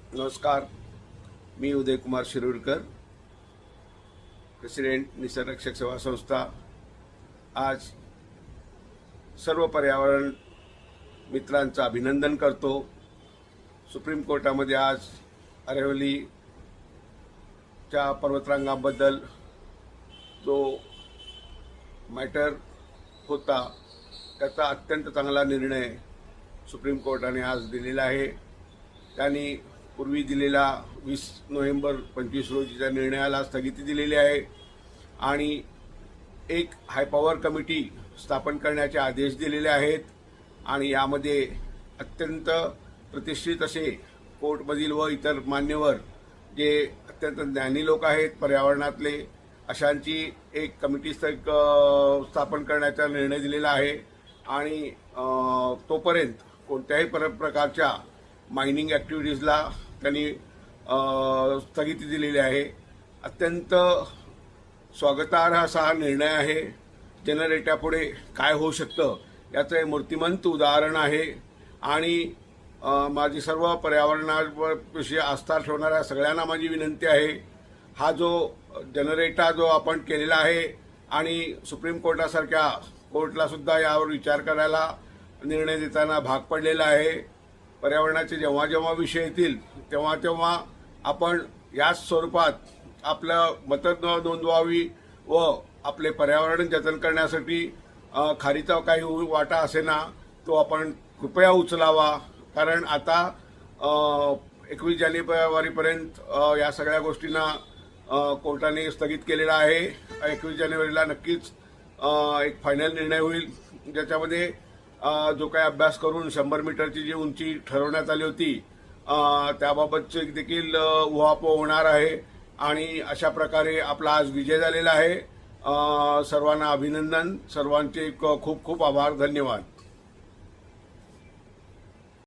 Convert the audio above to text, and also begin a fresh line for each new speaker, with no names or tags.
नमस्कार, मी उदयकुमार शिरूरकर, प्रेसिडेंट निसर्गरक्षक सेवा संस्था। आज सर्व पर्यावरण मित्रांचं अभिनंदन करतो। सुप्रीम कोर्टामध्ये आज अरवलीच्या पर्वतरांगाबद्दल जो मॅटर होता त्याचा अत्यंत चांगला निर्णय सुप्रीम कोर्टाने आज दिलेला आहे। त्यांनी पूर्वी दिलेला 20 नोव्हेंबर 25 रोजीच्या निर्णयाला स्थगिती दिलेली आहे आणि एक हाय पॉवर कमिटी स्थापन करण्याचे आदेश दिलेले आहेत आणि यामध्ये अत्यंत प्रतिष्ठित असे कोर्टमधील व इतर मान्यवर जे अत्यंत ज्ञानी लोक आहेत पर्यावरणातले अशांची एक कमिटी स्थापन करण्याचा निर्णय दिलेला आहे आणि तोपर्यंत कोणत्याही प्रकारच्या मायनिंग ॲक्टिव्हिटीजला त्यांनी स्थगिती दिलेली आहे। अत्यंत स्वागतार्ह असा हा निर्णय आहे। जनरेटापुढे काय होऊ शकतं याचं हे मूर्तिमंत उदाहरण आहे आणि माझी सर्व पर्यावरणाविषयी आस्था ठेवणाऱ्या सगळ्यांना माझी विनंती आहे, हा जो जनरेटा जो आपण केलेला आहे आणि सुप्रीम कोर्टासारख्या कोर्टला सुद्धा यावर विचार करायला निर्णय देताना भाग पडलेला आहे। पर्यावरणाचे जेव्हा जेव्हा विषय येतील तेव्हा तेव्हा आपण याच स्वरूपात आपलं मतं नोंदवावी व आपले पर्यावरण जतन करण्यासाठी खारीचा काही वाटा असेना तो आपण कृपया उचलावा, कारण आता 21 जानेवारीपर्यंत या सगळ्या गोष्टींना कोर्टाने स्थगित केलेला आहे। 21 जानेवारीला नक्कीच एक फायनल निर्णय होईल ज्याच्यामध्ये जो काही अभ्यास करून 100 मीटरची जी उंची ठरवण्यात आली होती त्याबाबतचे देखील उहापोह होणार आहे आणि अशा प्रकारे आपला आज विजय झालेला आहे। सर्वांना अभिनंदन, सर्वांचे खूप खूप आभार, धन्यवाद।